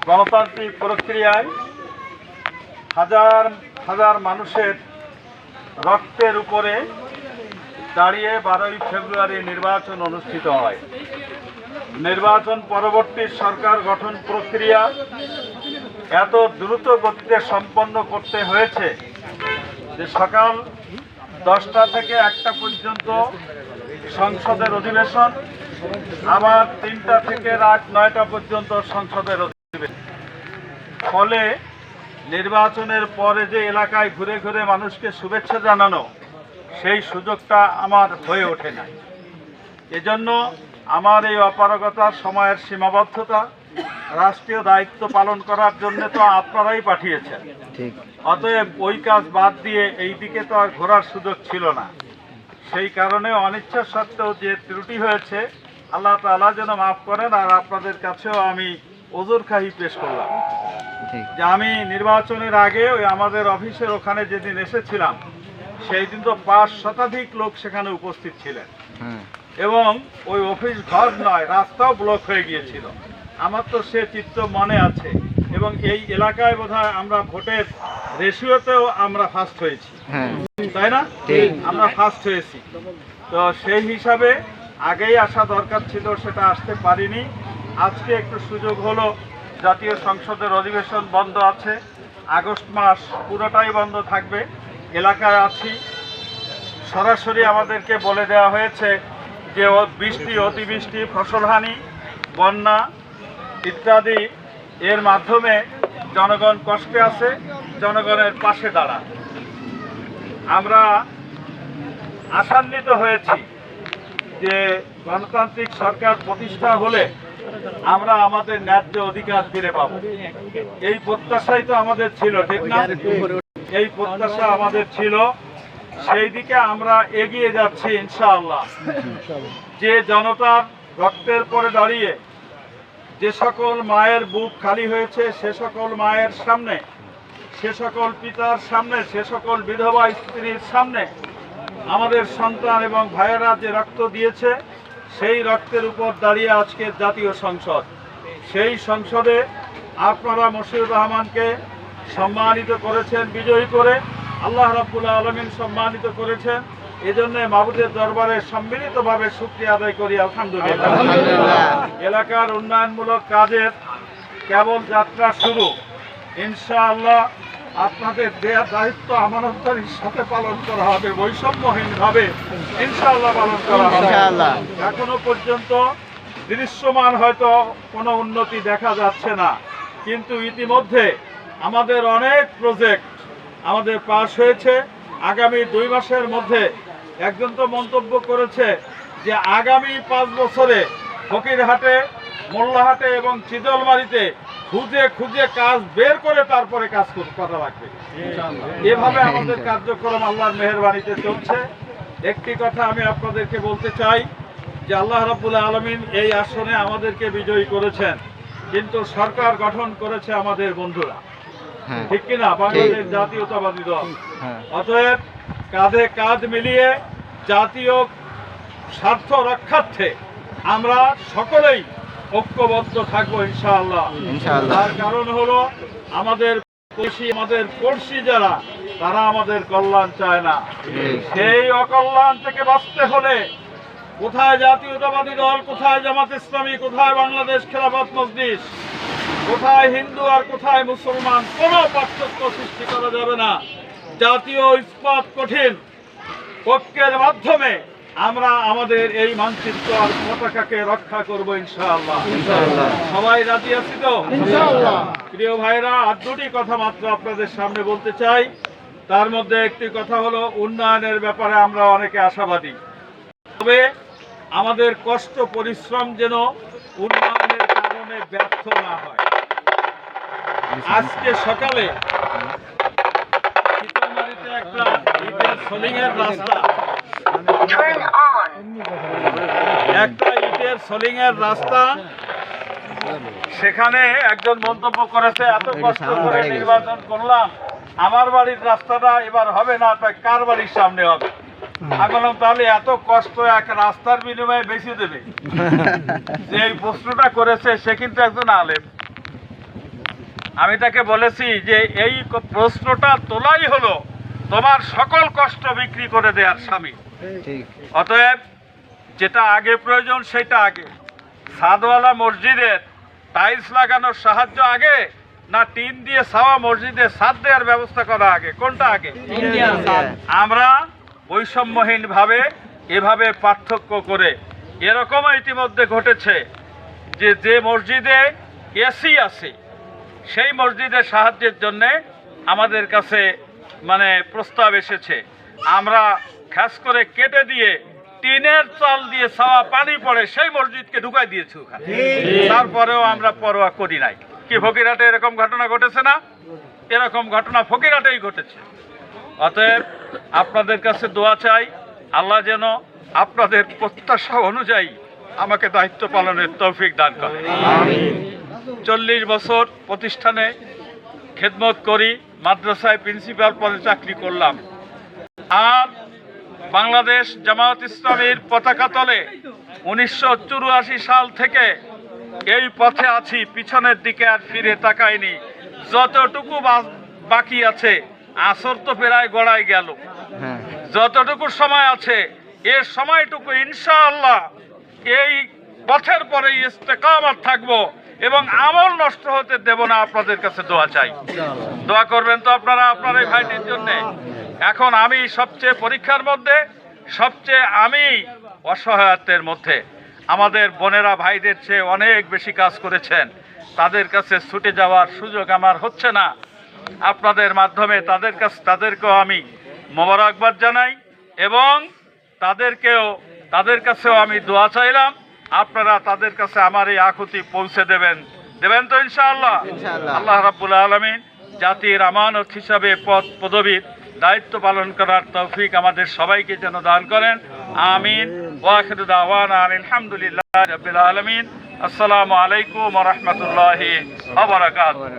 গণতান্ত্রিক প্রক্রিয়ায় হাজার হাজার মানুষের রক্তের উপরে দাঁড়িয়ে 12ই ফেব্রুয়ারি নির্বাচন অনুষ্ঠিত হয়। নির্বাচন পরবর্তী সরকার গঠন প্রক্রিয়া এত দ্রুত গতিতে সম্পন্ন করতে হয়েছে যে সকাল 10টা থেকে 1টা পর্যন্ত সংসদের অধিবেশন, আবার 3টা থেকে রাত 9টা পর্যন্ত সংসদের অধিবেশন। ফলে নির্বাচনের পরে যে এলাকায় ঘুরে ঘুরে মানুষকে শুভেচ্ছা জানানো, সেই সুযোগটা আমার হয়ে ওঠে না। এজন্য আমার এই অপারগতার সময়ের সীমাবদ্ধতা, রাষ্ট্রীয় দায়িত্ব পালন করার জন্য তো আপনারাই পাঠিয়েছেন, অতএব ওই কাজ বাদ দিয়ে এই দিকে তো আর ঘোরার সুযোগ ছিল না। সেই কারণে অনিচ্ছা সত্ত্বেও যে ত্রুটি হয়েছে, আল্লাহ তাআলা যেন মাফ করেন। আর আপনাদের কাছেও আমি ওজর খাহি পেশ করলাম যে আমি নির্বাচনের আগে ওই আমাদের অফিসের ওখানে যেদিন এসেছিলাম, সেই দিন তো 5 শতাধিক লোক সেখানে উপস্থিত ছিলেন এবং ওই অফিস ঘর নয়, রাস্তাও ব্লক হয়ে গিয়েছিল। আমার তো সে চিত্র মনে আছে এবং এই এলাকায় বোধহয় আমরা ভোটের রেশিওতেও আমরা ফার্স্ট হয়েছি, তাই না? আমরা ফার্স্ট হয়েছি। তো সেই হিসাবে আগেই আসা দরকার ছিল, সেটা আসতে পারিনি। আজকে একটু সুযোগ হলো, জাতীয় সংসদের অধিবেশন বন্ধ আছে, আগস্ট মাস পুরোটাই বন্ধ থাকবে। এলাকায় আছি, সরাসরি আমাদেরকে বলে দেওয়া হয়েছে যে বৃষ্টি, অতিবৃষ্টি, ফসলহানি, বন্যা ইত্যাদি এর মাধ্যমে জনগণ কষ্টে আছে, জনগণের পাশে দাঁড়ান। আমরা আশান্বিত হয়েছি যে গণতান্ত্রিক সরকার প্রতিষ্ঠা হলে আমরা আমাদের ন্যায্য অধিকার ফিরে পাব। এই প্রত্যাশাই তো আমাদের ছিল, ঠিক না? এই প্রত্যাশা আমাদের ছিল, সেই দিকে আমরা এগিয়ে যাচ্ছি ইনশাআল্লাহ। যে জনতার রক্তের পরে দাঁড়িয়ে যে সকল মায়ের বুক খালি হয়েছে, সে সকল মায়ের সামনে, সে সকল পিতার সামনে, সে সকল বিধবা স্ত্রীর সামনে আমাদের সন্তান এবং ভাইয়েরা যে রক্ত দিয়েছে, সেই রক্তের উপর দাঁড়িয়ে আজকের জাতীয় সংসদ। সেই সংসদে আপনারা মশিউর রহমানকে সম্মানিত করেছেন বিজয়ী করে, আল্লাহ রাব্বুল আলামিন সম্মানিত করেছেন। এজন্য মাবুদের দরবারে সম্মিলিতভাবে শুকরিয়া আদায় করি, আলহামদুলিল্লাহ। এলাকার উন্নয়নমূলক কাজের কেবল যাত্রা শুরু। ইনশাআল্লাহ আপনাদের দেয়া দায়িত্ব আমানতদারির সাথে পালন করা হবে, বৈষম্যহীনভাবে ইনশাআল্লাহ পালন করা হবে। এখনো পর্যন্ত দৃশ্যমান হয়তো কোনো উন্নতি দেখা যাচ্ছে না, কিন্তু ইতিমধ্যে আমাদের অনেক প্রজেক্ট আমাদের পাস হয়েছে। আগামী 2 মাসের মধ্যে একজন তো মন্তব্য করেছে যে আগামী 5 বছরে ফকিরহাটে, মোল্লাহাটে এবং চিদলমারিতে খুঁজে খুঁজে কাজ বের করে তারপরে কাজ করা লাগবে। এভাবে আমাদের কার্যক্রম আল্লাহর মেহেরবানিতে চলছে। একটি কথা আমি আপনাদেরকে বলতে চাই যে আল্লাহ রাব্বুল আলামিন এই আসনে আমাদেরকে বিজয়ী করেছেন, কিন্তু সরকার গঠন করেছে আমাদের বন্ধুরা, ঠিক কিনা? বাংলাদেশ জাতীয়তাবাদী দল। অতএব কাঁধে কাঁধ মিলিয়ে জাতীয় স্বার্থ রক্ষার্থে আমরা সকলেই ঐক্যবদ্ধ থাকবো ইনশাআল্লাহ। তার কারণ হলো আমাদের পড়শি যারা, তারা আমাদের কল্যাণ চায় না। সেই অকল্যাণ থেকে বাঁচতে হলে কোথায় জাতীয়তাবাদী দল, কোথায় জামাত ইসলামী, কোথায় বাংলাদেশ খেলাফত মজলিস, কোথায় হিন্দু আর কোথায় মুসলমান, কোনো পার্থক্য সৃষ্টি করা যাবে না। জাতীয় ইস্পাত কঠিন ঐক্যের মাধ্যমে আমরা আমাদের এই মানচিত্র আর পতাকাকে রক্ষা করবো ইনশাআল্লাহ। সবাই রাজি আছি তো? প্রিয় ভাইরা, আর 2টি কথা মাত্র আপনাদের সামনে বলতে চাই। তার মধ্যে একটি কথা হলো উন্নয়নের ব্যাপারে আমরা অনেকে আশাবাদী, তবে আমাদের কষ্ট পরিশ্রম যেন উন্নয়নের কারণে ব্যর্থ না হয়। আজকে সকালে চিতলমারিতে একটা ইটের সোলিংয়ের রাস্তা, সেখানে একজন মন্তব্য করেছে, এত কষ্ট করে নির্বাচন করলাম, আমার বাড়ির রাস্তাটা এবার হবে না, তাই কার বাড়ির সামনে হবে? আমি বললাম তাহলে এত কষ্ট এক রাস্তার বিনিময়ে বেশি দেবে? যে এই প্রশ্নটা করেছে সে কিন্তু একজন আলেম, আমি তাকে বলেছি যে এই প্রশ্নটা তোলাই হলো তোমার সকল কষ্ট বিক্রি করে দেওয়ার স্বামী। অতএব যেটা আগে প্রয়োজন সেটা আগে। ছাদওয়ালা মসজিদের টাইলস লাগানোর সাহায্য আগে, না টিন দিয়ে ছাওয়া মসজিদে ছাদ দেওয়ার ব্যবস্থা করা আগে? কোনটা আগে? আমরা বৈষম্যহীনভাবে এভাবে পার্থক্য করে, এরকমও ইতিমধ্যে ঘটেছে যে যে মসজিদে এসি আছে সেই মসজিদের সাহায্যের জন্যে আমাদের কাছে প্রস্তাব এসেছে। আমরা খাস করে কেটে দিয়ে টিনের চাল দিয়ে ছাওয়া পানি পড়ে সেই মসজিদকে ঢুকাই দিয়েছি ওখানে, তারপরেও আমরা পরোয়া করি নাই। কি ফকিরহাটে এরকম ঘটনা ঘটেছে না? এরকম ঘটনা ফকিরহাটেই ঘটেছে। অতএব আপনাদের কাছে দোয়া চাই, আল্লাহ যেন আপনাদের প্রত্যাশা অনুযায়ী আমাকে দায়িত্ব পালনের তৌফিক দান করে। 40 বছর প্রতিষ্ঠানে খেদমত করি, মাদ্রাসায় প্রিন্সিপাল পদে চাকরি করলাম, আর বাংলাদেশ জামায়াত ইসলামীর পতাকা তলে 1984 সাল থেকে এই পথে আছি, পিছনের দিকে আর ফিরে তাকাইনি। যতটুকু বাকি আছে, আসর তো প্রায় গড়াই গেল, যতটুকু সময় আছে এর সময়টুকু ইনশাআল্লাহ এই পথের পরে ইস্তেকামত থাকবো এবং আমল নষ্ট হতে দেব না। আপনাদের কাছে দোয়া চাই, দোয়া করবেন তো আপনারা আপনার এই ভাইটির জন্যে। এখন আমি সবচেয়ে পরীক্ষার মধ্যে, সবচেয়ে আমি অসহায়ত্বের মধ্যে। আমাদের বোনেরা ভাইদের চেয়ে অনেক বেশি কাজ করেছেন, তাদের কাছে ছুটে যাওয়ার সুযোগ আমার হচ্ছে না। আপনাদের মাধ্যমে তাদেরকেও আমি মোবারকবাদ জানাই এবং তাদের কাছেও আমি দোয়া চাইলাম। আপনারা তাদের কাছে আমার এই আকুতি পৌঁছে দেবেন তো ইনশাআল্লাহ। আল্লাহ রাব্বুল আলামিন জাতির আমানত হিসাবে পদবীর দায়িত্ব পালন করার তৌফিক আমাদের সবাইকে যেন দান করেন। আমিন। ওয়া আখিরু দাওয়ানা আলহামদুলিল্লাহি রাব্বিল আলামিন। আসসালামু আলাইকুম ওয়া রাহমাতুল্লাহি ওয়া বারাকাতুহু।